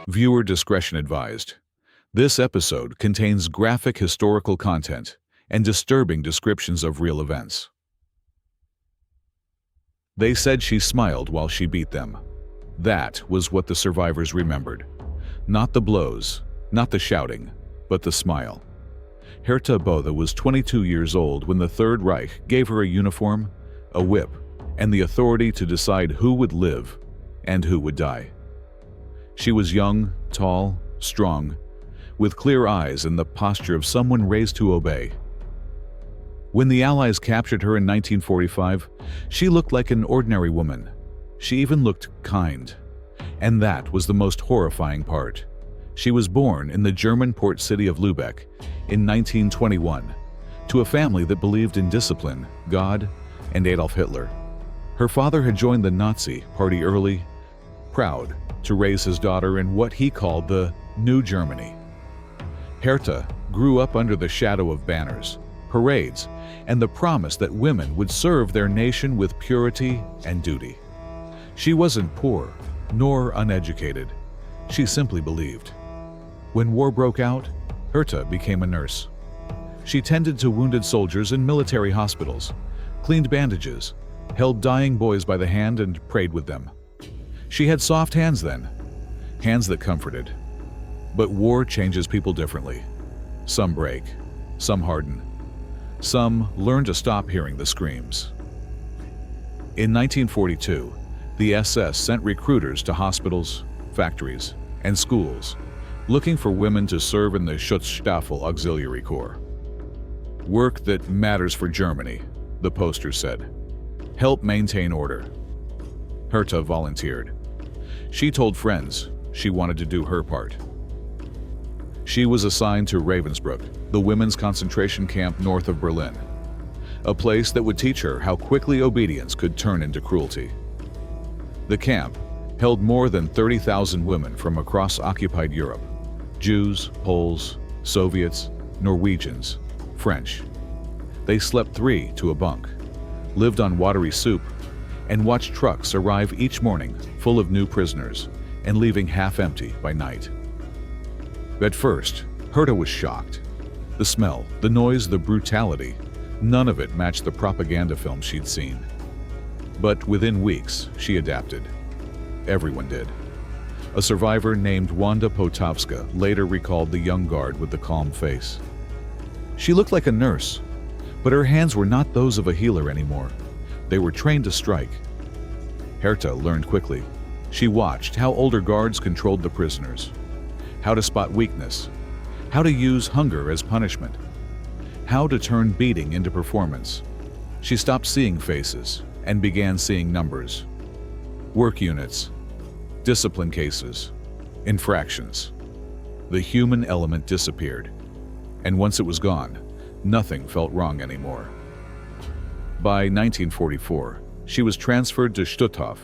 Viewer discretion advised. This episode contains graphic historical content and disturbing descriptions of real events. They said she smiled while she beat them. That was what the survivors remembered. Not the blows, not the shouting, but the smile. Herta Bothe was 22 years old when the Third Reich gave her a uniform, a whip, and the authority to decide who would live and who would die. She was young, tall, strong, with clear eyes and the posture of someone raised to obey. When the Allies captured her in 1945, she looked like an ordinary woman. She even looked kind. And that was the most horrifying part. She was born in the German port city of Lübeck in 1921 to a family that believed in discipline, God, and Adolf Hitler. Her father had joined the Nazi Party early, proud to raise his daughter in what he called the New Germany. Herta grew up under the shadow of banners, parades, and the promise that women would serve their nation with purity and duty. She wasn't poor, nor uneducated. She simply believed. When war broke out, Herta became a nurse. She tended to wounded soldiers in military hospitals, cleaned bandages, held dying boys by the hand and prayed with them. She had soft hands then, hands that comforted. But war changes people differently. Some break, some harden. Some learn to stop hearing the screams. In 1942, the SS sent recruiters to hospitals, factories, and schools, looking for women to serve in the Schutzstaffel Auxiliary Corps. Work that matters for Germany, the poster said. Help maintain order. Herta volunteered. She told friends she wanted to do her part. She was assigned to Ravensbrück, the women's concentration camp north of Berlin, a place that would teach her how quickly obedience could turn into cruelty. The camp held more than 30,000 women from across occupied Europe: Jews, Poles, Soviets, Norwegians, French. They slept 3 to a bunk, lived on watery soup, and watched trucks arrive each morning full of new prisoners and leaving half empty by night. At first, Herta was shocked. The smell, the noise, the brutality, none of it matched the propaganda film she'd seen. But within weeks, she adapted. Everyone did. A survivor named Wanda Potowska later recalled the young guard with the calm face. She looked like a nurse, but her hands were not those of a healer anymore. They were trained to strike. Herta learned quickly. She watched how older guards controlled the prisoners, how to spot weakness, how to use hunger as punishment, how to turn beating into performance. She stopped seeing faces and began seeing numbers. Work units, discipline cases, infractions. The human element disappeared, and once it was gone, nothing felt wrong anymore. By 1944, she was transferred to Stutthof,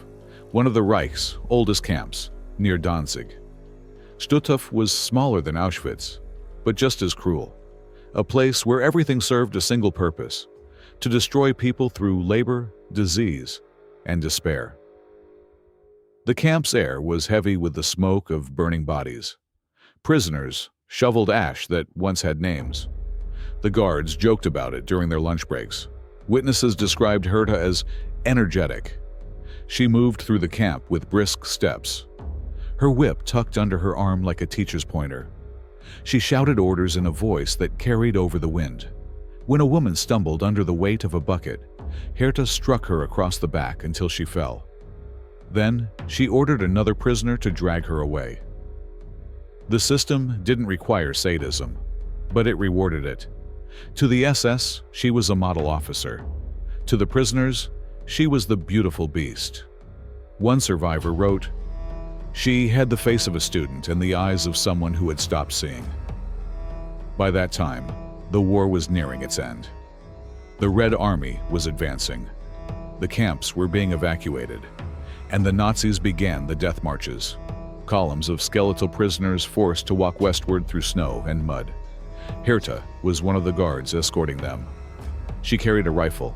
one of the Reich's oldest camps, near Danzig. Stutthof was smaller than Auschwitz, but just as cruel. A place where everything served a single purpose: to destroy people through labor, disease, and despair. The camp's air was heavy with the smoke of burning bodies. Prisoners shoveled ash that once had names. The guards joked about it during their lunch breaks. Witnesses described Herta as energetic. She moved through the camp with brisk steps, her whip tucked under her arm like a teacher's pointer. She shouted orders in a voice that carried over the wind. When a woman stumbled under the weight of a bucket, Herta struck her across the back until she fell. Then, she ordered another prisoner to drag her away. The system didn't require sadism, but it rewarded it. To the SS, she was a model officer. To the prisoners, she was the beautiful beast. One survivor wrote, "She had the face of a student and the eyes of someone who had stopped seeing." By that time, the war was nearing its end. The Red Army was advancing. The camps were being evacuated, and the Nazis began the death marches, columns of skeletal prisoners forced to walk westward through snow and mud. Herta was one of the guards escorting them. She carried a rifle.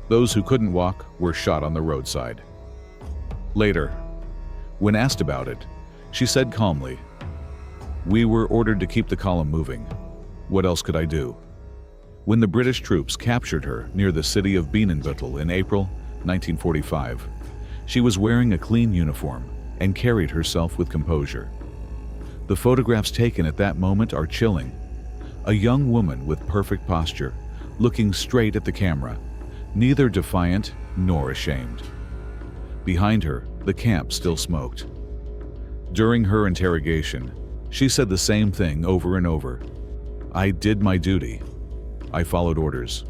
Those who couldn't walk were shot on the roadside. Later, when asked about it, she said calmly, We were ordered to keep the column moving. What else could I do? When the British troops captured her near the city of Bienenbüttel in April 1945, she was wearing a clean uniform and carried herself with composure. The photographs taken at that moment are chilling. A young woman with perfect posture, looking straight at the camera, neither defiant nor ashamed. Behind her, the camp still smoked. During her interrogation, she said the same thing over and over. "I did my duty. I followed orders."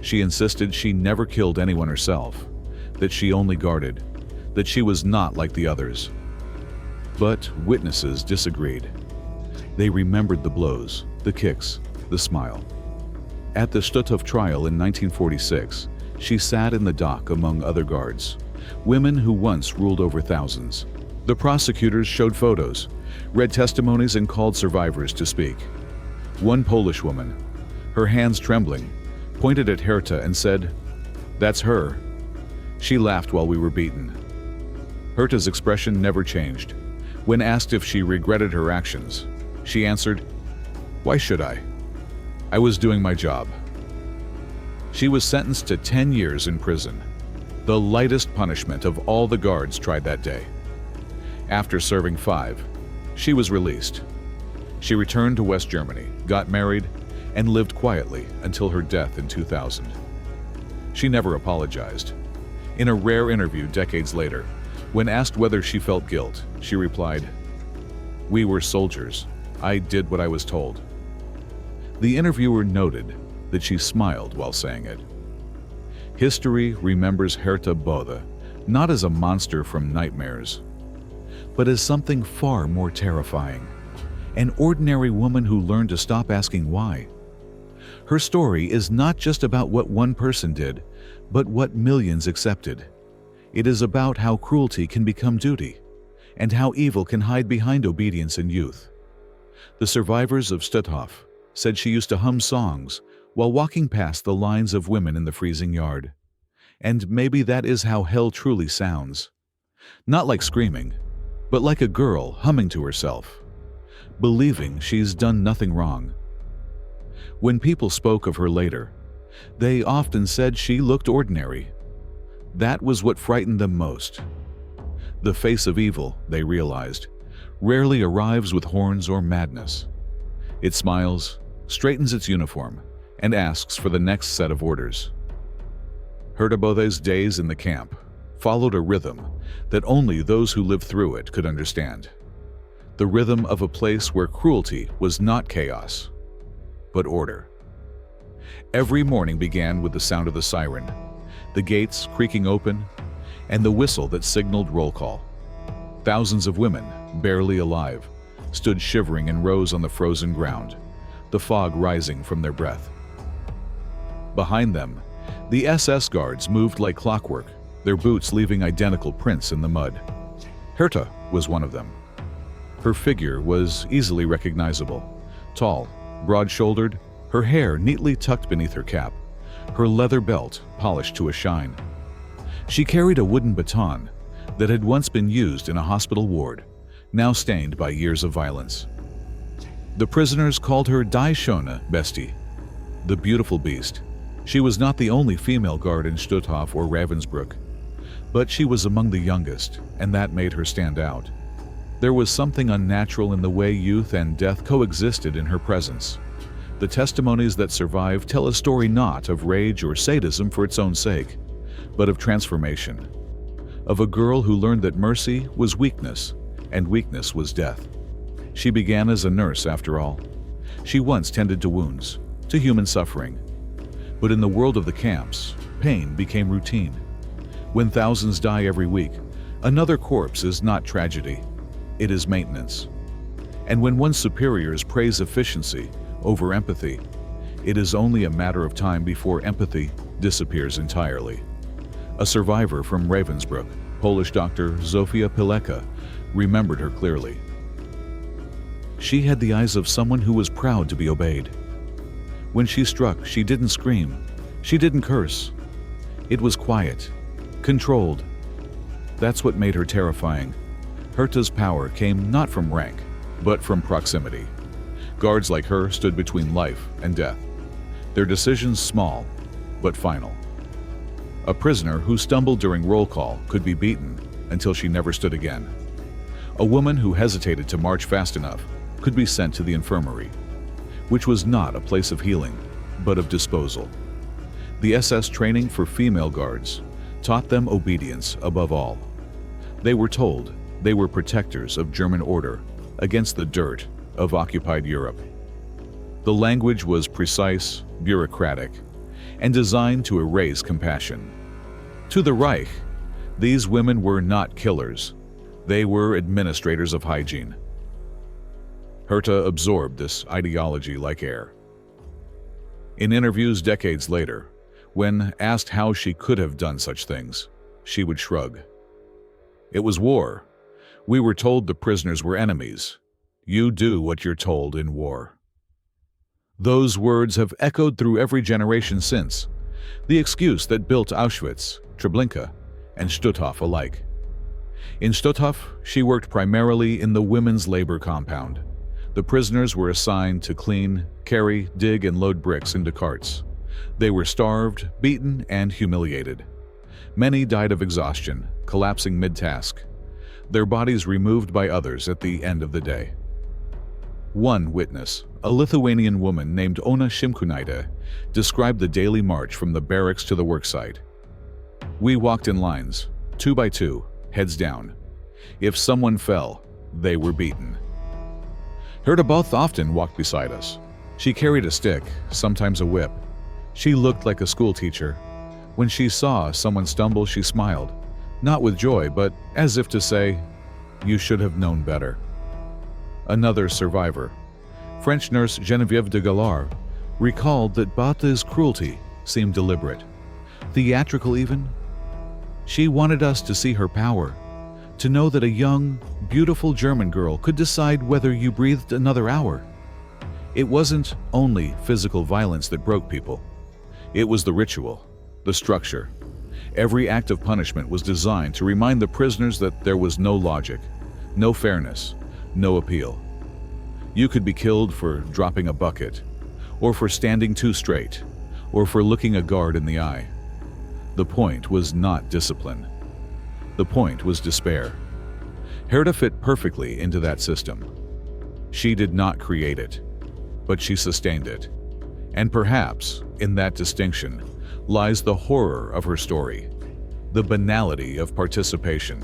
She insisted she never killed anyone herself, that she only guarded, that she was not like the others. But witnesses disagreed. They remembered the blows, the kicks, the smile. At the Stutthof trial in 1946, she sat in the dock among other guards, women who once ruled over thousands. The prosecutors showed photos, read testimonies, and called survivors to speak. One Polish woman, her hands trembling, pointed at Herta and said, "That's her." She laughed while we were beaten. Herta's expression never changed. When asked if she regretted her actions, she answered, "Why should I? I was doing my job." She was sentenced to 10 years in prison, the lightest punishment of all the guards tried that day. After serving 5, she was released. She returned to West Germany, got married, and lived quietly until her death in 2000. She never apologized. In a rare interview decades later, when asked whether she felt guilt, she replied, "We were soldiers. I did what I was told." The interviewer noted that she smiled while saying it. History remembers Herta Bothe not as a monster from nightmares, but as something far more terrifying, an ordinary woman who learned to stop asking why. Her story is not just about what one person did, but what millions accepted. It is about how cruelty can become duty, and how evil can hide behind obedience in youth. The survivors of Stutthof said she used to hum songs while walking past the lines of women in the freezing yard. And maybe that is how hell truly sounds. Not like screaming, but like a girl humming to herself, believing she's done nothing wrong. When people spoke of her later, they often said she looked ordinary. That was what frightened them most. The face of evil, they realized, rarely arrives with horns or madness. It smiles, straightens its uniform, and asks for the next set of orders. Herta Bothe's days in the camp followed a rhythm that only those who lived through it could understand. The rhythm of a place where cruelty was not chaos, but order. Every morning began with the sound of the siren, the gates creaking open, and the whistle that signaled roll call. Thousands of women, barely alive, stood shivering in rows on the frozen ground, the fog rising from their breath. Behind them, the SS guards moved like clockwork, their boots leaving identical prints in the mud. Herta was one of them. Her figure was easily recognizable, tall, broad-shouldered, her hair neatly tucked beneath her cap, her leather belt polished to a shine. She carried a wooden baton that had once been used in a hospital ward, now stained by years of violence. The prisoners called her Die schöne Bestie, the beautiful beast. She was not the only female guard in Stutthof or Ravensbrück, but she was among the youngest, and that made her stand out. There was something unnatural in the way youth and death coexisted in her presence. The testimonies that survive tell a story not of rage or sadism for its own sake, but of transformation, of a girl who learned that mercy was weakness, and weakness was death. She began as a nurse, after all. She once tended to wounds, to human suffering. But in the world of the camps, pain became routine. When thousands die every week, another corpse is not tragedy. It is maintenance. And when one's superiors praise efficiency over empathy, it is only a matter of time before empathy disappears entirely. A survivor from Ravensbrück, Polish doctor Zofia Pileka, remembered her clearly. She had the eyes of someone who was proud to be obeyed. When she struck, she didn't scream. She didn't curse. It was quiet, controlled. That's what made her terrifying. Herta's power came not from rank, but from proximity. Guards like her stood between life and death. Their decisions small, but final. A prisoner who stumbled during roll call could be beaten until she never stood again. A woman who hesitated to march fast enough could be sent to the infirmary, which was not a place of healing, but of disposal. The SS training for female guards taught them obedience above all. They were told they were protectors of German order against the dirt of occupied Europe. The language was precise, bureaucratic, and designed to erase compassion. To the Reich, these women were not killers. They were administrators of hygiene. Herta absorbed this ideology like air. In interviews decades later, when asked how she could have done such things, she would shrug. It was war. We were told the prisoners were enemies. You do what you're told in war. Those words have echoed through every generation since, the excuse that built Auschwitz, Treblinka, and Stutthof alike. In Stutthof, she worked primarily in the women's labor compound. The prisoners were assigned to clean, carry, dig, and load bricks into carts. They were starved, beaten, and humiliated. Many died of exhaustion, collapsing mid-task, their bodies removed by others at the end of the day. One witness, a Lithuanian woman named Ona Šimkūnaitė, described the daily march from the barracks to the worksite. We walked in lines, 2 by 2, heads down. If someone fell, they were beaten. Herta Bothe often walked beside us. She carried a stick, sometimes a whip. She looked like a school teacher. When she saw someone stumble, she smiled, not with joy, but as if to say, "You should have known better." Another survivor, French nurse Geneviève de Galard, recalled that Bothe's cruelty seemed deliberate, theatrical even. She wanted us to see her power, to know that a young, beautiful German girl could decide whether you breathed another hour. It wasn't only physical violence that broke people. It was the ritual, the structure. Every act of punishment was designed to remind the prisoners that there was no logic, no fairness, no appeal. You could be killed for dropping a bucket, or for standing too straight, or for looking a guard in the eye. The point was not discipline. The point was despair. Herta fit perfectly into that system. She did not create it, but she sustained it. And perhaps, in that distinction, lies the horror of her story, the banality of participation.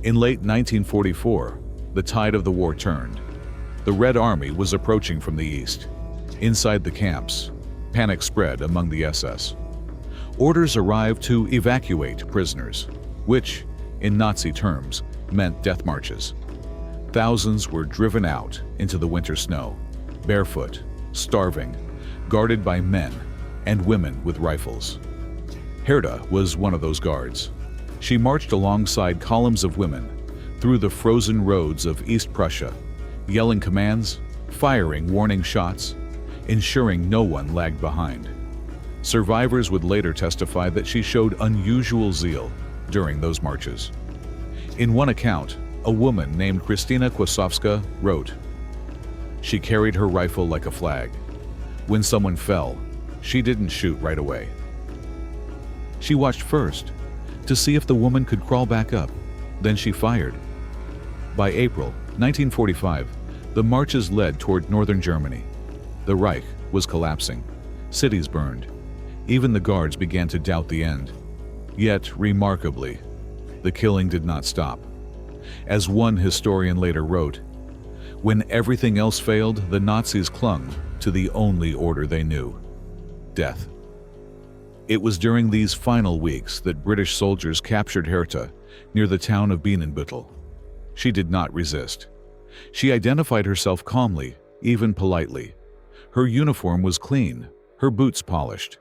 In late 1944, the tide of the war turned. The Red Army was approaching from the east. Inside the camps, panic spread among the SS. Orders arrived to evacuate prisoners, which, in Nazi terms, meant death marches. Thousands were driven out into the winter snow, barefoot, starving, guarded by men and women with rifles. Herta was one of those guards. She marched alongside columns of women through the frozen roads of East Prussia, yelling commands, firing warning shots, ensuring no one lagged behind. Survivors would later testify that she showed unusual zeal during those marches. In one account, a woman named Krystyna Kłosowska wrote, "She carried her rifle like a flag. When someone fell, she didn't shoot right away. She watched first to see if the woman could crawl back up, then she fired." By April 1945, the marches led toward northern Germany. The Reich was collapsing. Cities burned. Even the guards began to doubt the end. Yet, remarkably, the killing did not stop. As one historian later wrote, "When everything else failed, the Nazis clung to the only order they knew: death." It was during these final weeks that British soldiers captured Herta near the town of Bienenbüttel. She did not resist. She identified herself calmly, even politely. Her uniform was clean, her boots polished.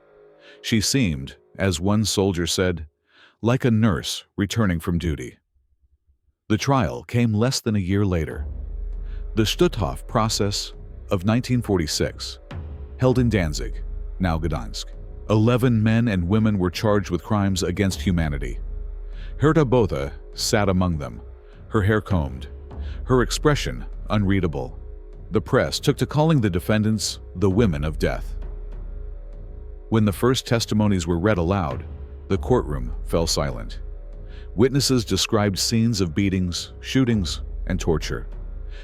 She seemed, as one soldier said, like a nurse returning from duty. The trial came less than a year later. The Stutthof process of 1946, held in Danzig, now Gdansk. 11 men and women were charged with crimes against humanity. Herta Bothe sat among them, her hair combed, her expression unreadable. The press took to calling the defendants the women of death. When the first testimonies were read aloud, the courtroom fell silent. Witnesses described scenes of beatings, shootings, and torture.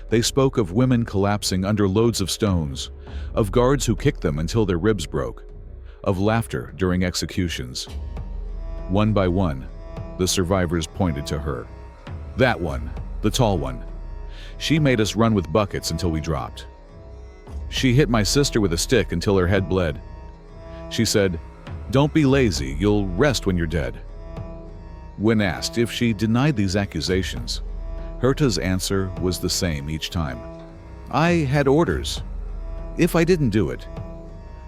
They spoke of women collapsing under loads of stones, of guards who kicked them until their ribs broke, of laughter during executions. One by one, the survivors pointed to her. That one, the tall one. She made us run with buckets until we dropped. She hit my sister with a stick until her head bled. She said, "Don't be lazy, you'll rest when you're dead." When asked if she denied these accusations, Herta's answer was the same each time. "I had orders. If I didn't do it,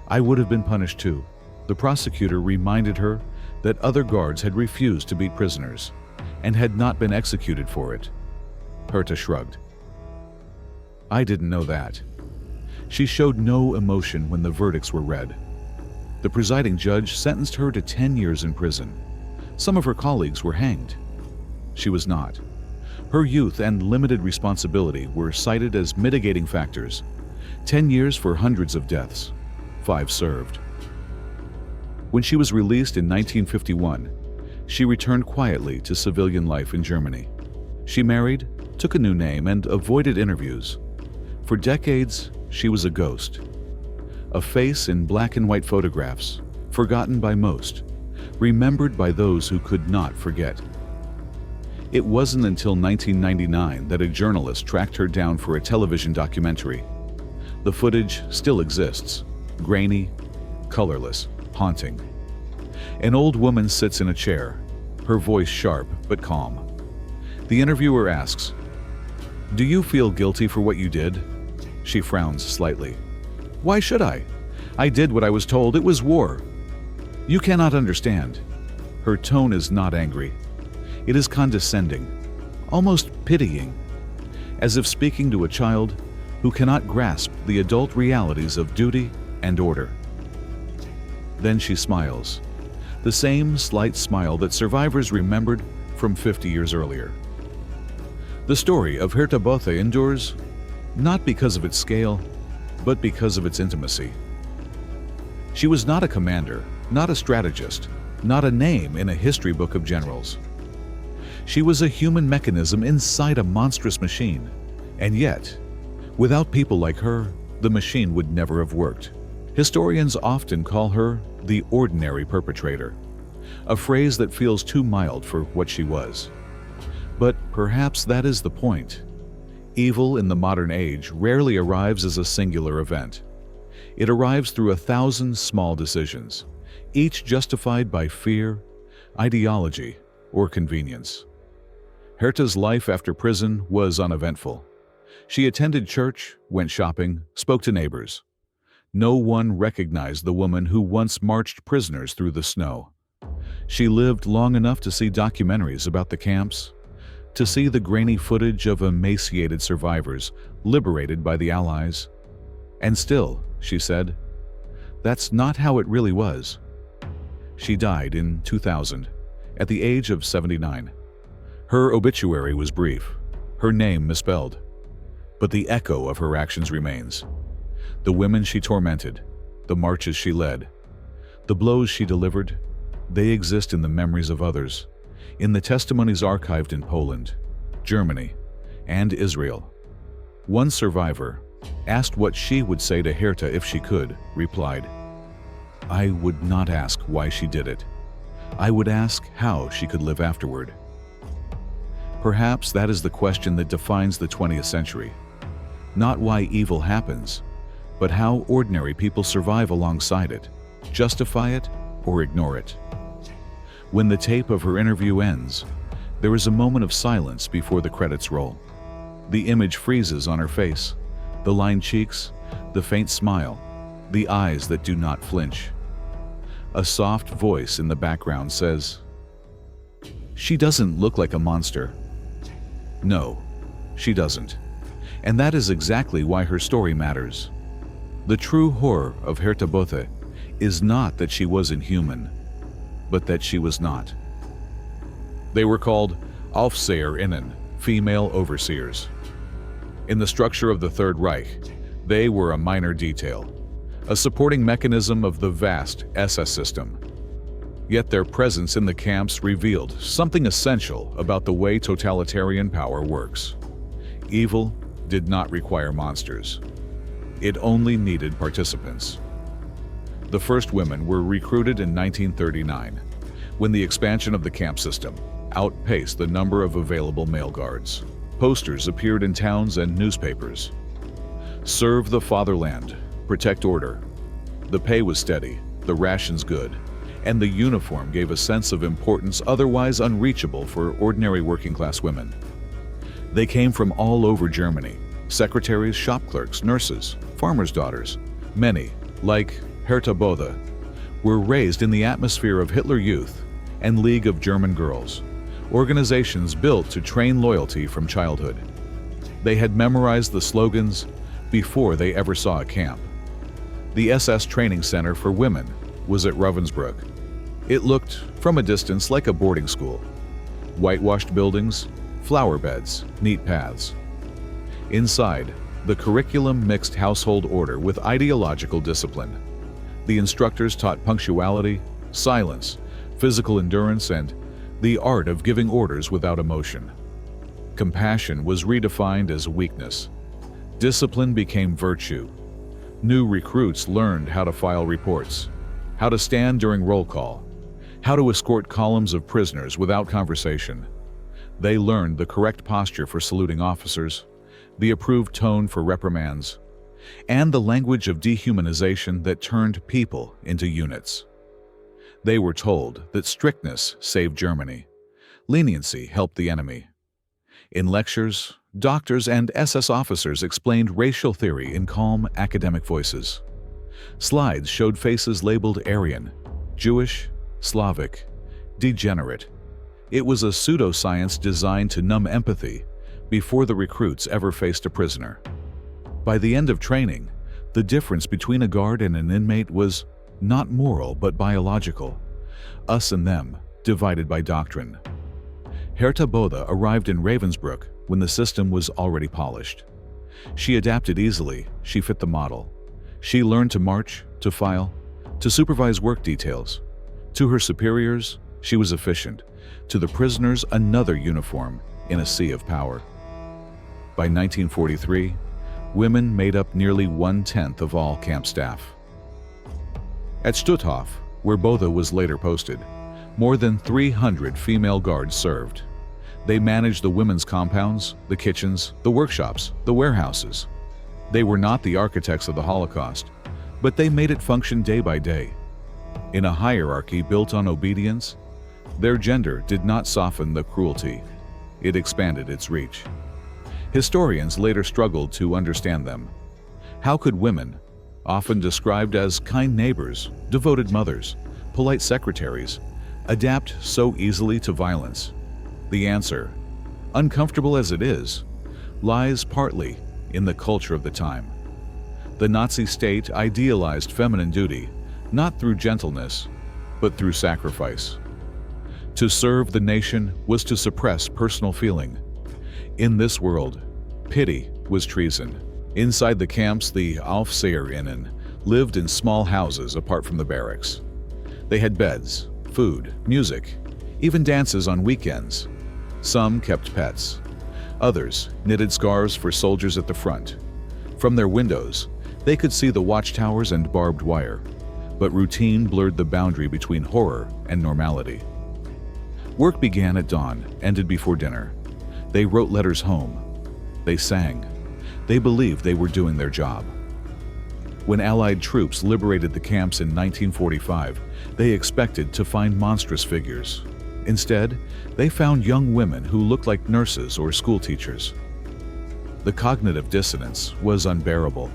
I would have been punished too." The prosecutor reminded her that other guards had refused to beat prisoners and had not been executed for it. Herta shrugged. "I didn't know that." She showed no emotion when the verdicts were read. The presiding judge sentenced her to 10 years in prison. Some of her colleagues were hanged. She was not. Her youth and limited responsibility were cited as mitigating factors. 10 years for hundreds of deaths, 5 served. When she was released in 1951, she returned quietly to civilian life in Germany. She married, took a new name, and avoided interviews. For decades, she was a ghost. A face in black and white photographs, forgotten by most, remembered by those who could not forget. It wasn't until 1999 that a journalist tracked her down for a television documentary. The footage still exists, grainy, colorless, haunting. An old woman sits in a chair, her voice sharp but calm. The interviewer asks, "Do you feel guilty for what you did?" She frowns slightly. "Why should I? I did what I was told. It was war. You cannot understand." Her tone is not angry. It is condescending, almost pitying, as if speaking to a child who cannot grasp the adult realities of duty and order. Then she smiles, the same slight smile that survivors remembered from 50 years earlier. The story of Herta Bothe endures not because of its scale, but because of its intimacy. She was not a commander, not a strategist, not a name in a history book of generals. She was a human mechanism inside a monstrous machine, and yet, without people like her, the machine would never have worked. Historians often call her the ordinary perpetrator, a phrase that feels too mild for what she was. But perhaps that is the point. Evil in the modern age rarely arrives as a singular event. It arrives through 1,000 small decisions, each justified by fear, ideology, or convenience. Herta's life after prison was uneventful. She attended church, went shopping, spoke to neighbors. No one recognized the woman who once marched prisoners through the snow. She lived long enough to see documentaries about the camps, to see the grainy footage of emaciated survivors liberated by the Allies. And still, she said, that's not how it really was. She died in 2000, at the age of 79. Her obituary was brief, her name misspelled, but the echo of her actions remains. The women she tormented, the marches she led, the blows she delivered, they exist in the memories of others, in the testimonies archived in Poland, Germany, and Israel. One survivor, asked what she would say to Herta if she could, replied, "I would not ask why she did it. I would ask how she could live afterward." Perhaps that is the question that defines the 20th century. Not why evil happens, but how ordinary people survive alongside it, justify it, or ignore it. When the tape of her interview ends, there is a moment of silence before the credits roll. The image freezes on her face, the lined cheeks, the faint smile, the eyes that do not flinch. A soft voice in the background says, "She doesn't look like a monster." No, she doesn't. And that is exactly why her story matters. The true horror of Herta Bothe is not that she was inhuman, but that she was not. They were called Aufseherinnen, female overseers. In the structure of the Third Reich, they were a minor detail, a supporting mechanism of the vast SS system. Yet their presence in the camps revealed something essential about the way totalitarian power works. Evil did not require monsters. It only needed participants. The first women were recruited in 1939, when the expansion of the camp system outpaced the number of available male guards. Posters appeared in towns and newspapers. Serve the fatherland, protect order. The pay was steady, the rations good, and the uniform gave a sense of importance otherwise unreachable for ordinary working-class women. They came from all over Germany: secretaries, shop clerks, nurses, farmers' daughters. Many, like Herta Bothe, were raised in the atmosphere of Hitler Youth and League of German Girls, organizations built to train loyalty from childhood. They had memorized the slogans before they ever saw a camp. The SS Training Center for Women was at Ravensbrück. It looked, from a distance, like a boarding school. Whitewashed buildings, flower beds, neat paths. Inside, the curriculum mixed household order with ideological discipline. The instructors taught punctuality, silence, physical endurance, and the art of giving orders without emotion. Compassion was redefined as weakness. Discipline became virtue. New recruits learned how to file reports, how to stand during roll call, how to escort columns of prisoners without conversation. They learned the correct posture for saluting officers, the approved tone for reprimands, and the language of dehumanization that turned people into units. They were told that strictness saved Germany. Leniency helped the enemy. In lectures, doctors and SS officers explained racial theory in calm academic voices. Slides showed faces labeled Aryan, Jewish, Slavic, degenerate. It was a pseudoscience designed to numb empathy before the recruits ever faced a prisoner. By the end of training, the difference between a guard and an inmate was not moral but biological. Us and them, divided by doctrine. Herta Bothe arrived in Ravensbrück when the system was already polished. She adapted easily, she fit the model. She learned to march, to file, to supervise work details. To her superiors, she was efficient. To the prisoners, another uniform in a sea of power. By 1943, women made up nearly 1/10 of all camp staff. At Stutthof, where Bothe was later posted, more than 300 female guards served. They managed the women's compounds, the kitchens, the workshops, the warehouses. They were not the architects of the Holocaust, but they made it function day by day. In a hierarchy built on obedience, their gender did not soften the cruelty. It expanded its reach. Historians later struggled to understand them. How could women, often described as kind neighbors, devoted mothers, polite secretaries, adapt so easily to violence? The answer, uncomfortable as it is, lies partly in the culture of the time. The Nazi state idealized feminine duty, not through gentleness, but through sacrifice. To serve the nation was to suppress personal feeling. In this world, pity was treason. Inside the camps, the Aufseherinnen lived in small houses apart from the barracks. They had beds, food, music, even dances on weekends. Some kept pets. Others knitted scarves for soldiers at the front. From their windows, they could see the watchtowers and barbed wire, but routine blurred the boundary between horror and normality. Work began at dawn, ended before dinner. They wrote letters home. They sang. They believed they were doing their job. When Allied troops liberated the camps in 1945, they expected to find monstrous figures. Instead, they found young women who looked like nurses or school teachers. The cognitive dissonance was unbearable.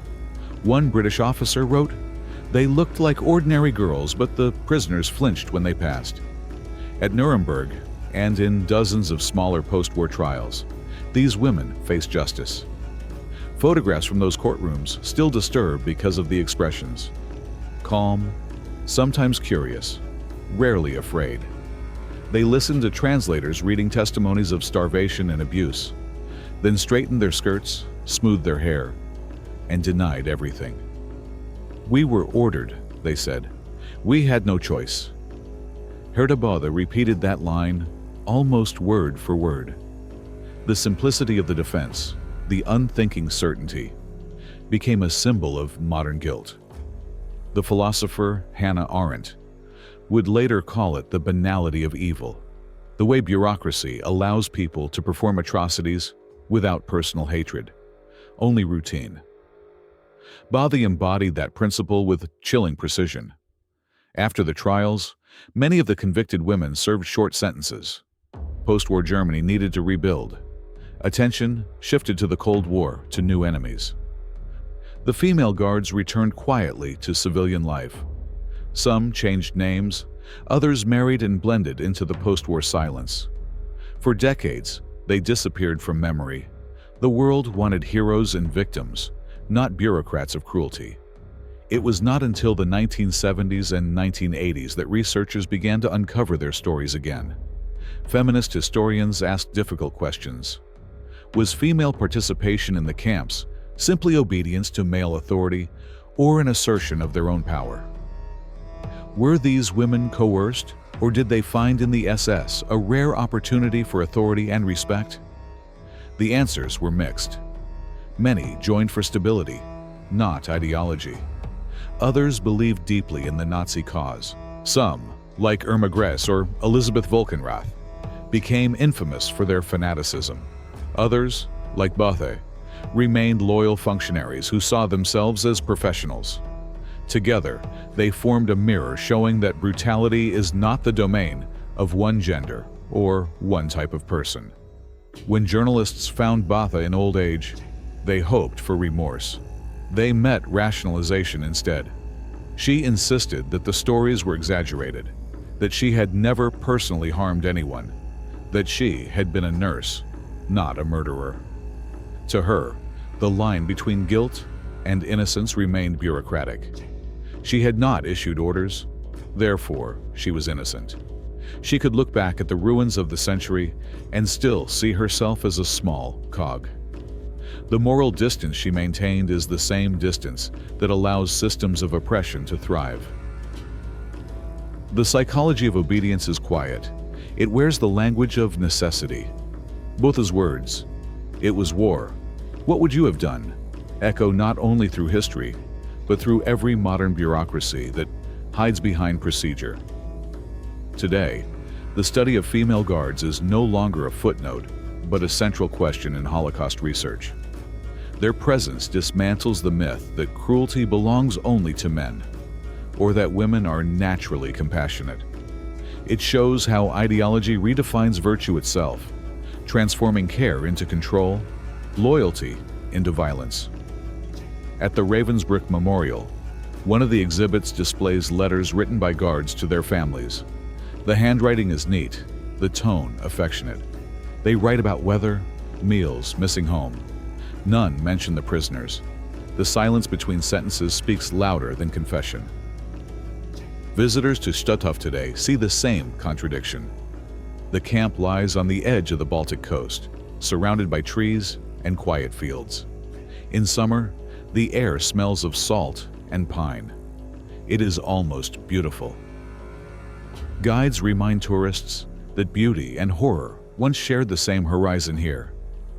One British officer wrote, "They looked like ordinary girls, but the prisoners flinched when they passed." At Nuremberg, and in dozens of smaller post-war trials, these women faced justice. Photographs from those courtrooms still disturb because of the expressions. Calm, sometimes curious, rarely afraid. They listened to translators reading testimonies of starvation and abuse, then straightened their skirts, smoothed their hair, and denied everything. "We were ordered," they said. "We had no choice." Herta Bothe repeated that line almost word for word. The simplicity of the defense, the unthinking certainty, became a symbol of modern guilt. The philosopher Hannah Arendt would later call it the banality of evil, the way bureaucracy allows people to perform atrocities without personal hatred, only routine. Bothe embodied that principle with chilling precision. After the trials, many of the convicted women served short sentences. Post-war Germany needed to rebuild. Attention shifted to the Cold War, to new enemies. The female guards returned quietly to civilian life. Some changed names, others married and blended into the post-war silence. For decades, they disappeared from memory. The world wanted heroes and victims, not bureaucrats of cruelty. It was not until the 1970s and 1980s that researchers began to uncover their stories again. Feminist historians asked difficult questions. Was female participation in the camps simply obedience to male authority or an assertion of their own power? Were these women coerced, or did they find in the SS a rare opportunity for authority and respect? The answers were mixed. Many joined for stability, not ideology. Others believed deeply in the Nazi cause. Some, like Irma Gress or Elisabeth Volkenrath, became infamous for their fanaticism. Others, like Bothe, remained loyal functionaries who saw themselves as professionals. Together, they formed a mirror showing that brutality is not the domain of one gender or one type of person. When journalists found Bothe in old age, they hoped for remorse. They met rationalization instead. She insisted that the stories were exaggerated, that she had never personally harmed anyone, that she had been a nurse, not a murderer. To her, the line between guilt and innocence remained bureaucratic. She had not issued orders, therefore she was innocent. She could look back at the ruins of the century and still see herself as a small cog. The moral distance she maintained is the same distance that allows systems of oppression to thrive. The psychology of obedience is quiet. It wears the language of necessity. Bothe's words, "It was war. What would you have done?" echo not only through history, but through every modern bureaucracy that hides behind procedure. Today, the study of female guards is no longer a footnote, but a central question in Holocaust research. Their presence dismantles the myth that cruelty belongs only to men, or that women are naturally compassionate. It shows how ideology redefines virtue itself, transforming care into control, loyalty into violence. At the Ravensbrück Memorial, one of the exhibits displays letters written by guards to their families. The handwriting is neat, the tone affectionate. They write about weather, meals, missing home. None mention the prisoners. The silence between sentences speaks louder than confession. Visitors to Stutthof today see the same contradiction. The camp lies on the edge of the Baltic coast, surrounded by trees and quiet fields. In summer, the air smells of salt and pine. It is almost beautiful. Guides remind tourists that beauty and horror once shared the same horizon here.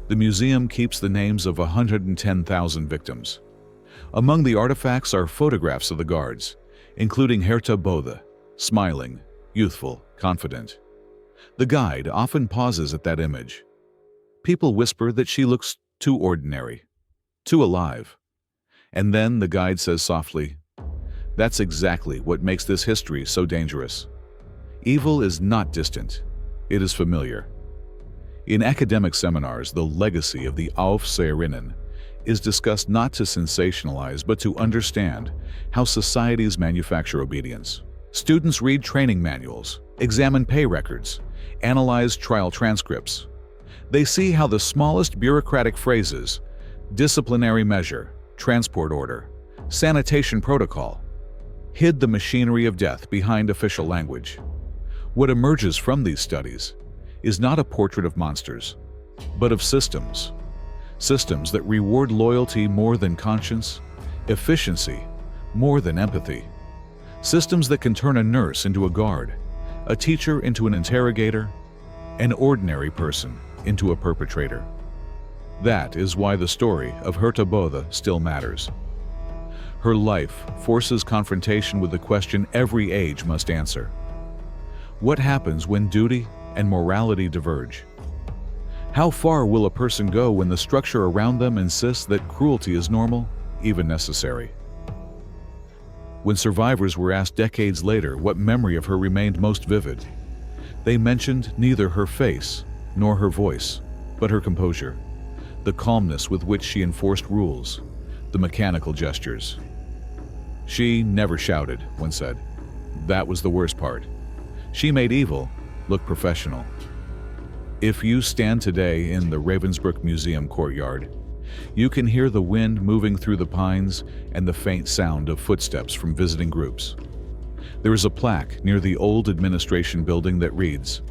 The museum keeps the names of 110,000 victims. Among the artifacts are photographs of the guards, including Herta Bothe, smiling, youthful, confident. The guide often pauses at that image. People whisper that she looks too ordinary, too alive. And then the guide says softly, "That's exactly what makes this history so dangerous. Evil is not distant, it is familiar." In academic seminars, the legacy of the Aufseherinnen is discussed not to sensationalize but to understand how societies manufacture obedience. Students read training manuals, examine pay records, analyze trial transcripts. They see how the smallest bureaucratic phrases, disciplinary measure, transport order, sanitation protocol, hid the machinery of death behind official language. What emerges from these studies is not a portrait of monsters, but of systems. Systems that reward loyalty more than conscience, efficiency more than empathy. Systems that can turn a nurse into a guard, a teacher into an interrogator, an ordinary person into a perpetrator. That is why the story of Herta Bothe still matters. Her life forces confrontation with the question every age must answer. What happens when duty and morality diverge? How far will a person go when the structure around them insists that cruelty is normal, even necessary? When survivors were asked decades later what memory of her remained most vivid, they mentioned neither her face nor her voice, but her composure, the calmness with which she enforced rules, the mechanical gestures. She never shouted, one said. That was the worst part. She made evil look professional. If you stand today in the Ravensbrück Museum courtyard, you can hear the wind moving through the pines and the faint sound of footsteps from visiting groups. There is a plaque near the old administration building that reads,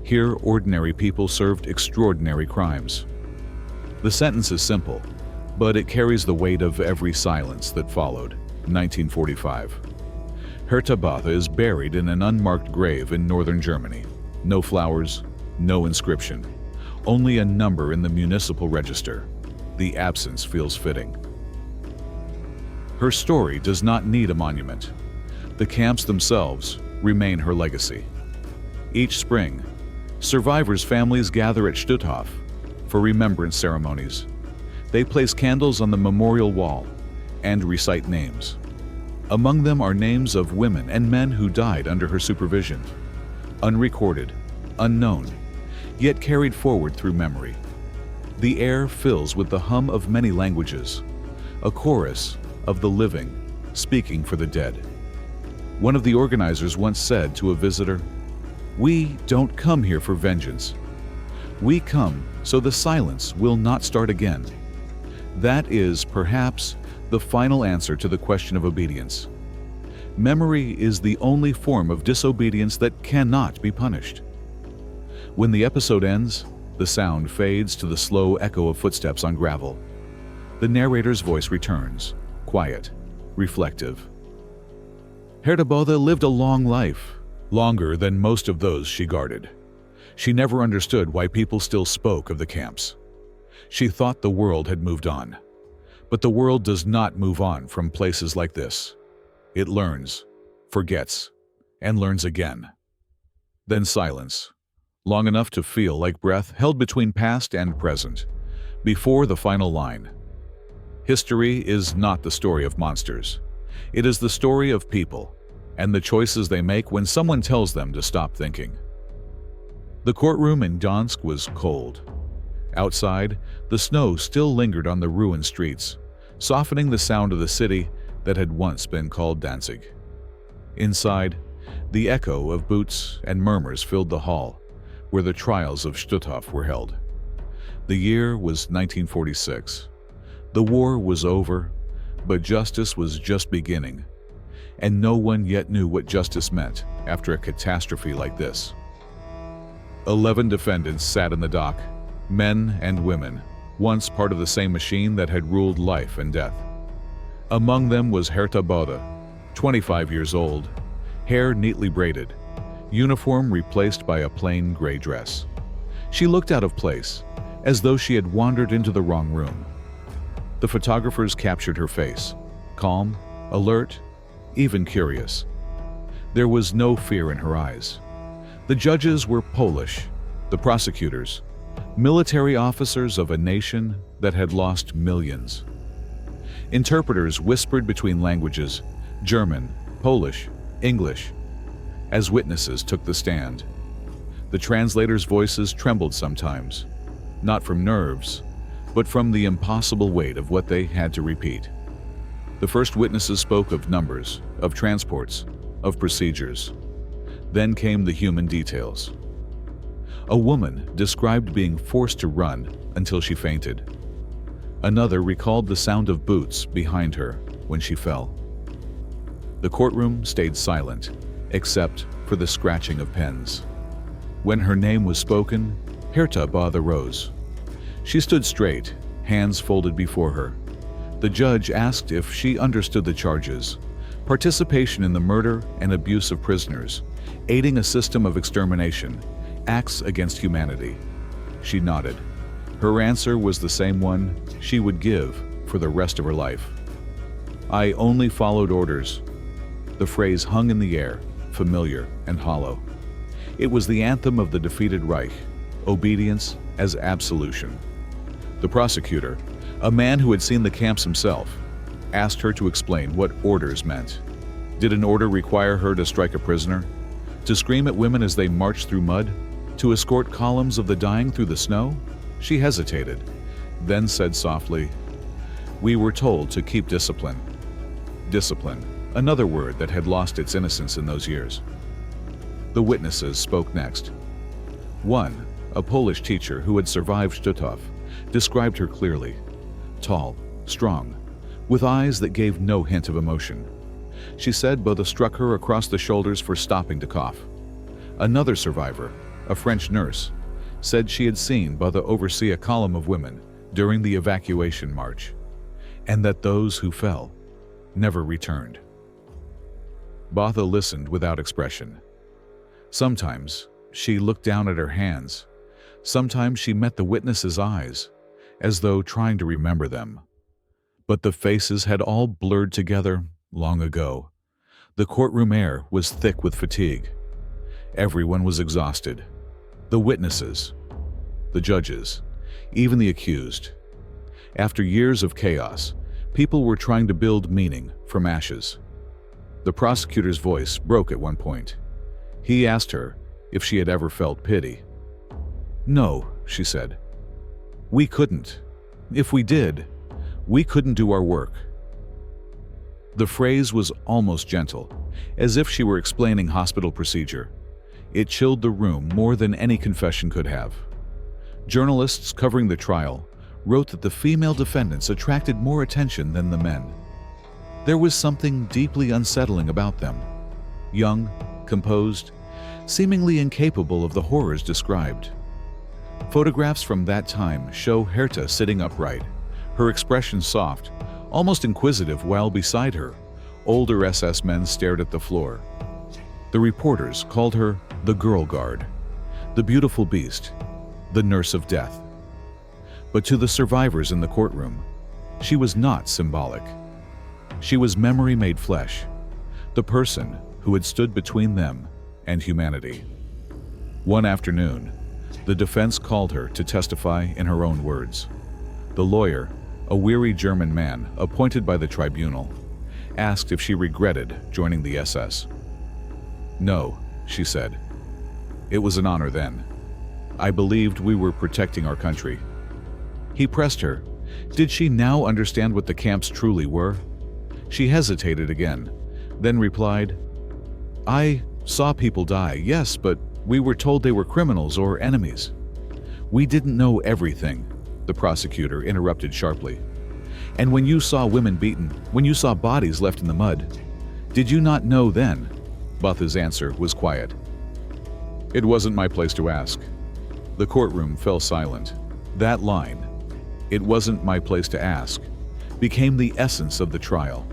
"Here ordinary people served extraordinary crimes." The sentence is simple, but it carries the weight of every silence that followed. 1945. Herta Bothe is buried in an unmarked grave in northern Germany. No flowers, no inscription, only a number in the municipal register. The absence feels fitting. Her story does not need a monument. The camps themselves remain her legacy. Each spring, survivors' families gather at Stutthof for remembrance ceremonies. They place candles on the memorial wall and recite names. Among them are names of women and men who died under her supervision, unrecorded, unknown, yet carried forward through memory. The air fills with the hum of many languages, a chorus of the living speaking for the dead. One of the organizers once said to a visitor, "We don't come here for vengeance. We come so the silence will not start again." That is, perhaps, the final answer to the question of obedience. Memory is the only form of disobedience that cannot be punished. When the episode ends, the sound fades to the slow echo of footsteps on gravel. The narrator's voice returns, quiet, reflective. Herta Bothe lived a long life, longer than most of those she guarded. She never understood why people still spoke of the camps. She thought the world had moved on. But the world does not move on from places like this. It learns, forgets, and learns again. Then silence, long enough to feel like breath held between past and present, before the final line. History is not the story of monsters. It is the story of people, and the choices they make when someone tells them to stop thinking. The courtroom in Dansk was cold. Outside, the snow still lingered on the ruined streets, softening the sound of the city that had once been called Danzig. Inside, the echo of boots and murmurs filled the hall, where the trials of Stutthof were held. The year was 1946. The war was over, but justice was just beginning, and no one yet knew what justice meant after a catastrophe like this. 11 defendants sat in the dock, men and women, once part of the same machine that had ruled life and death. Among them was Herta Bothe, 25 years old, hair neatly braided, uniform replaced by a plain gray dress. She looked out of place, as though she had wandered into the wrong room. The photographers captured her face, calm, alert, even curious. There was no fear in her eyes. The judges were Polish, the prosecutors, military officers of a nation that had lost millions. Interpreters whispered between languages, German, Polish, English, as witnesses took the stand. The translators' voices trembled sometimes, not from nerves, but from the impossible weight of what they had to repeat. The first witnesses spoke of numbers, of transports, of procedures. Then came the human details. A woman described being forced to run until she fainted. Another recalled the sound of boots behind her when she fell. The courtroom stayed silent, except for the scratching of pens. When her name was spoken, Herta Bothe rose. She stood straight, hands folded before her. The judge asked if she understood the charges: participation in the murder and abuse of prisoners, aiding a system of extermination, acts against humanity. She nodded. Her answer was the same one she would give for the rest of her life. "I only followed orders." The phrase hung in the air, familiar and hollow. It was the anthem of the defeated Reich: obedience as absolution. The prosecutor, a man who had seen the camps himself, asked her to explain what orders meant. Did an order require her to strike a prisoner? To scream at women as they marched through mud? To escort columns of the dying through the snow? She hesitated, then said softly, "We were told to keep discipline." Discipline, another word that had lost its innocence in those years. The witnesses spoke next. One, a Polish teacher who had survived Stutthof, described her clearly: tall, strong, with eyes that gave no hint of emotion. She said Bothe struck her across the shoulders for stopping to cough. Another survivor, a French nurse, said she had seen Bothe oversee a column of women during the evacuation march, and that those who fell never returned. Bothe listened without expression. Sometimes she looked down at her hands. Sometimes she met the witnesses' eyes, as though trying to remember them. But the faces had all blurred together long ago. The courtroom air was thick with fatigue. Everyone was exhausted. The witnesses, the judges, even the accused. After years of chaos, people were trying to build meaning from ashes. The prosecutor's voice broke at one point. He asked her if she had ever felt pity. "No," she said. "We couldn't. If we did, we couldn't do our work." The phrase was almost gentle, as if she were explaining hospital procedure. It chilled the room more than any confession could have. Journalists covering the trial wrote that the female defendants attracted more attention than the men. There was something deeply unsettling about them. Young, composed, seemingly incapable of the horrors described. Photographs from that time show Herta sitting upright, her expression soft, almost inquisitive, while beside her, older SS men stared at the floor. The reporters called her the Girl Guard, the beautiful beast, the nurse of death. But to the survivors in the courtroom, she was not symbolic. She was memory made flesh, the person who had stood between them and humanity. One afternoon, the defense called her to testify in her own words. The lawyer, a weary German man appointed by the tribunal, asked if she regretted joining the SS. "No," she said. "It was an honor then. I believed we were protecting our country." He pressed her. Did she now understand what the camps truly were? She hesitated again, then replied, "I saw people die, yes, but we were told they were criminals or enemies." "We didn't know everything," the prosecutor interrupted sharply. "And when you saw women beaten, when you saw bodies left in the mud, did you not know then?" Bothe's answer was quiet. "It wasn't my place to ask." The courtroom fell silent. That line, "It wasn't my place to ask," became the essence of the trial.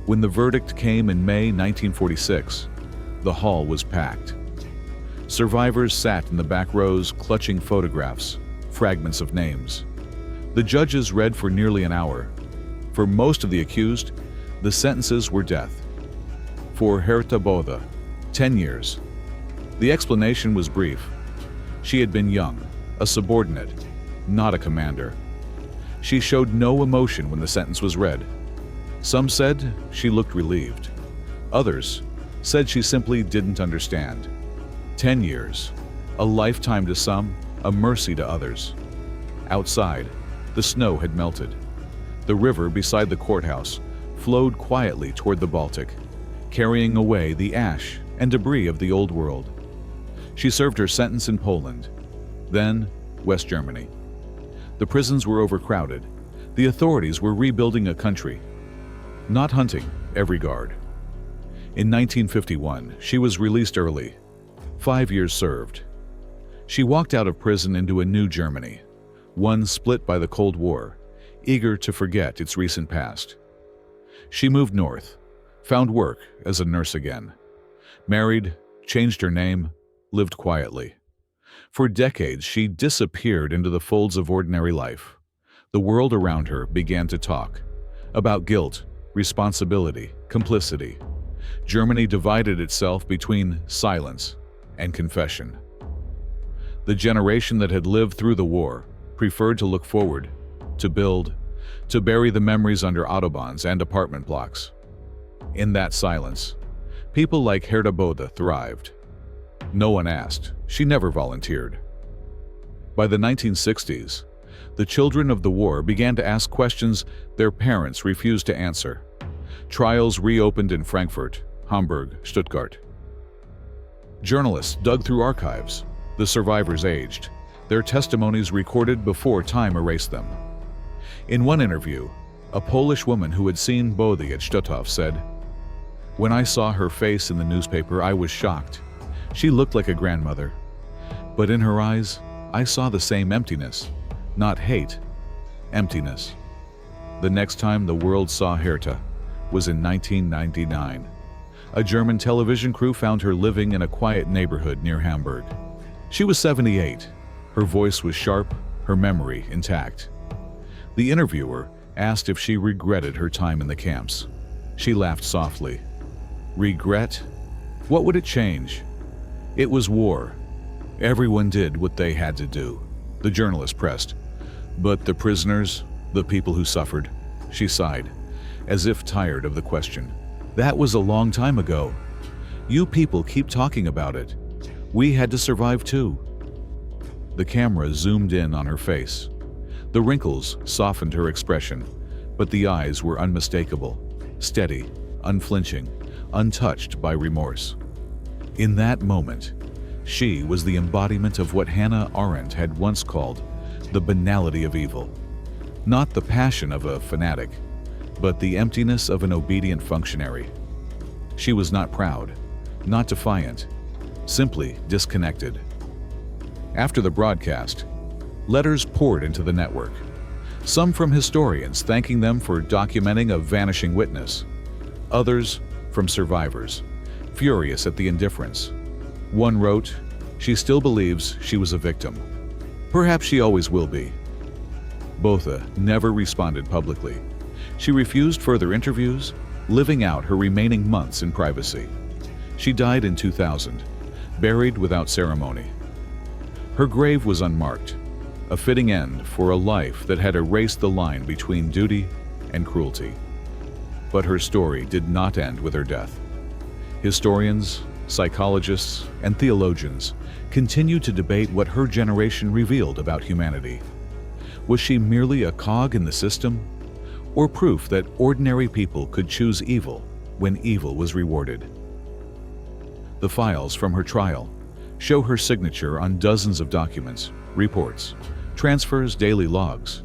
When the verdict came in May 1946, the hall was packed. Survivors sat in the back rows clutching photographs, fragments of names. The judges read for nearly an hour. For most of the accused, the sentences were death. For Herta Bothe, 10 years. The explanation was brief. She had been young, a subordinate, not a commander. She showed no emotion when the sentence was read. Some said she looked relieved. Others said she simply didn't understand. 10 years, a lifetime to some, a mercy to others. Outside, the snow had melted. The river beside the courthouse flowed quietly toward the Baltic, carrying away the ash and debris of the old world. She served her sentence in Poland, then West Germany. The prisons were overcrowded. The authorities were rebuilding a country, not hunting every guard. In 1951, she was released early, 5 years served. She walked out of prison into a new Germany, one split by the Cold War, eager to forget its recent past. She moved north, found work as a nurse again, married, changed her name, lived quietly. For decades, she disappeared into the folds of ordinary life. The world around her began to talk about guilt, responsibility, complicity. Germany divided itself between silence and confession. The generation that had lived through the war preferred to look forward, to build, to bury the memories under autobahns and apartment blocks. In that silence, people like Herta Bothe thrived. No one asked. She never volunteered. By the 1960s, the children of the war began to ask questions their parents refused to answer. Trials reopened in Frankfurt, Hamburg, Stuttgart. Journalists dug through archives. The survivors aged, their testimonies recorded before time erased them. In one interview, a Polish woman who had seen Bothe at Stutthof said, "When I saw her face in the newspaper, I was shocked. She looked like a grandmother. But in her eyes, I saw the same emptiness. Not hate, emptiness." The next time the world saw Herta was in 1999. A German television crew found her living in a quiet neighborhood near Hamburg. She was 78. Her voice was sharp, her memory intact. The interviewer asked if she regretted her time in the camps. She laughed softly. Regret? What would it change? It was war. Everyone did what they had to do. The journalist pressed. But the prisoners, the people who suffered? She sighed, as if tired of the question. That was a long time ago. You people keep talking about it. We had to survive too. The camera zoomed in on her face. The wrinkles softened her expression, but the eyes were unmistakable, steady, unflinching, untouched by remorse. In that moment, she was the embodiment of what Hannah Arendt had once called the banality of evil. Not the passion of a fanatic, but the emptiness of an obedient functionary. She was not proud, not defiant, simply disconnected. After the broadcast, letters poured into the network, some from historians thanking them for documenting a vanishing witness, others from survivors, furious at the indifference. One wrote, "She still believes she was a victim. Perhaps she always will be." Bothe never responded publicly. She refused further interviews, living out her remaining months in privacy. She died in 2000, buried without ceremony. Her grave was unmarked, a fitting end for a life that had erased the line between duty and cruelty. But her story did not end with her death. Historians, psychologists, and theologians continue to debate what her generation revealed about humanity. Was she merely a cog in the system, or proof that ordinary people could choose evil when evil was rewarded? The files from her trial show her signature on dozens of documents, reports, transfers, daily logs.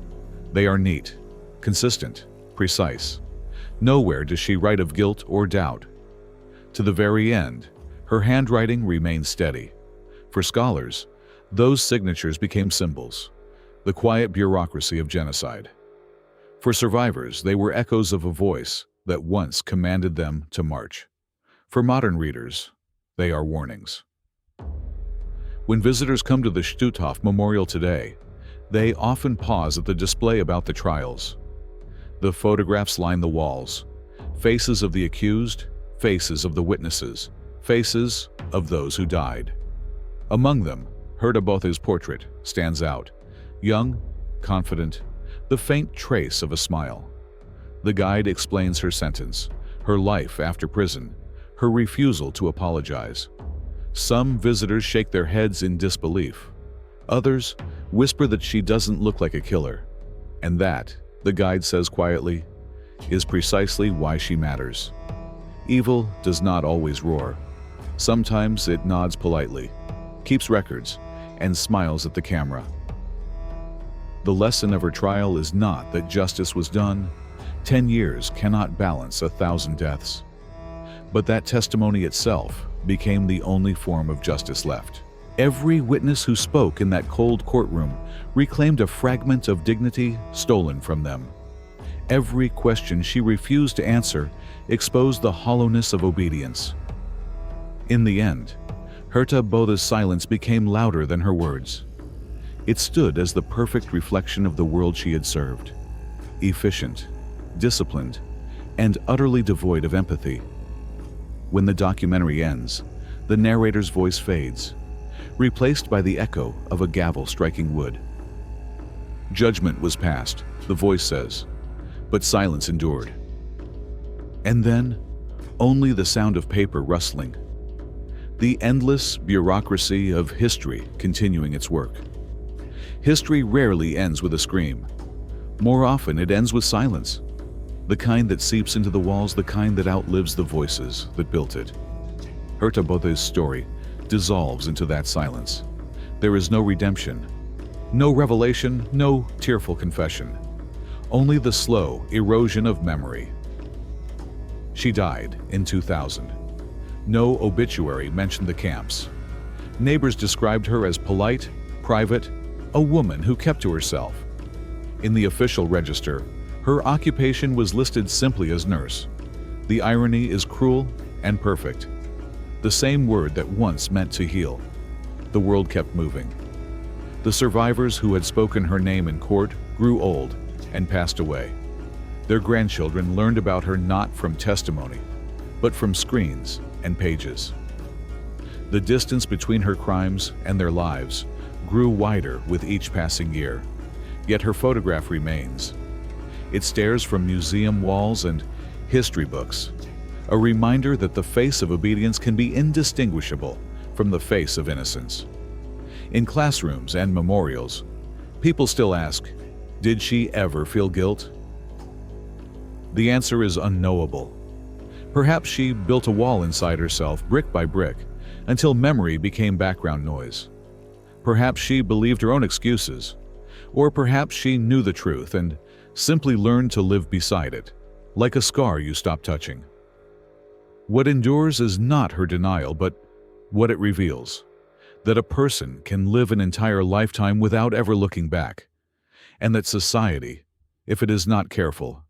They are neat, consistent, precise. Nowhere does she write of guilt or doubt. To the very end, her handwriting remained steady. For scholars, those signatures became symbols, the quiet bureaucracy of genocide. For survivors, they were echoes of a voice that once commanded them to march. For modern readers, they are warnings. When visitors come to the Stutthof Memorial today, they often pause at the display about the trials. The photographs line the walls, faces of the accused, faces of the witnesses, faces of those who died. Among them, Herta Bothe's portrait stands out, young, confident, the faint trace of a smile. The guide explains her sentence, her life after prison, her refusal to apologize. Some visitors shake their heads in disbelief. Others whisper that she doesn't look like a killer. And that, the guide says quietly, is precisely why she matters. Evil does not always roar. Sometimes it nods politely, keeps records, and smiles at the camera. The lesson of her trial is not that justice was done. 10 years cannot balance 1,000 deaths. But that testimony itself became the only form of justice left. Every witness who spoke in that cold courtroom reclaimed a fragment of dignity stolen from them. Every question she refused to answer exposed the hollowness of obedience. In the end, Herta Bothe's silence became louder than her words. It stood as the perfect reflection of the world she had served. Efficient, disciplined, and utterly devoid of empathy. When the documentary ends, the narrator's voice fades, replaced by the echo of a gavel striking wood. Judgment was passed, the voice says, but silence endured. And then, only the sound of paper rustling. The endless bureaucracy of history continuing its work. History rarely ends with a scream. More often, it ends with silence. The kind that seeps into the walls, the kind that outlives the voices that built it. Herta Bothe's story dissolves into that silence. There is no redemption, no revelation, no tearful confession. Only the slow erosion of memory. She died in 2000. No obituary mentioned the camps. Neighbors described her as polite, private, a woman who kept to herself. In the official register, her occupation was listed simply as nurse. The irony is cruel and perfect. The same word that once meant to heal. The world kept moving. The survivors who had spoken her name in court grew old and passed away. Their grandchildren learned about her not from testimony, but from screens and pages. The distance between her crimes and their lives grew wider with each passing year, yet her photograph remains. It stares from museum walls and history books, a reminder that the face of obedience can be indistinguishable from the face of innocence. In classrooms and memorials, people still ask, did she ever feel guilt? The answer is unknowable. Perhaps she built a wall inside herself, brick by brick, until memory became background noise. Perhaps she believed her own excuses, or perhaps she knew the truth and simply learned to live beside it, like a scar you stop touching. What endures is not her denial, but what it reveals, that a person can live an entire lifetime without ever looking back, and that society, if it is not careful,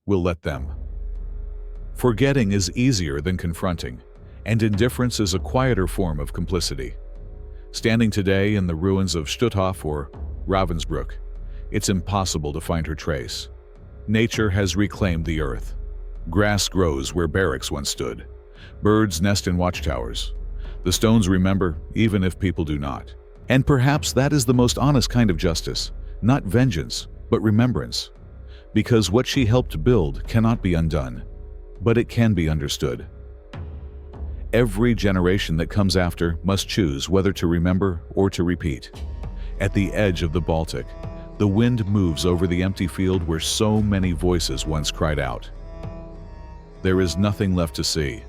will let them. Forgetting is easier than confronting, and indifference is a quieter form of complicity. Standing today in the ruins of Stutthof or Ravensbrück, it's impossible to find her trace. Nature has reclaimed the earth. Grass grows where barracks once stood. Birds nest in watchtowers. The stones remember, even if people do not. And perhaps that is the most honest kind of justice, not vengeance, but remembrance. Because what she helped build cannot be undone, but it can be understood. Every generation that comes after must choose whether to remember or to repeat. At the edge of the Baltic, the wind moves over the empty field where so many voices once cried out. There is nothing left to see,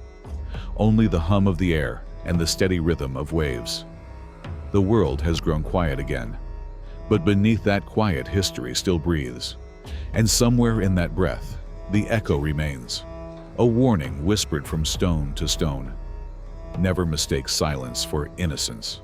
only the hum of the air and the steady rhythm of waves. The world has grown quiet again, but beneath that quiet history still breathes, and somewhere in that breath, the echo remains, a warning whispered from stone to stone. Never mistake silence for innocence.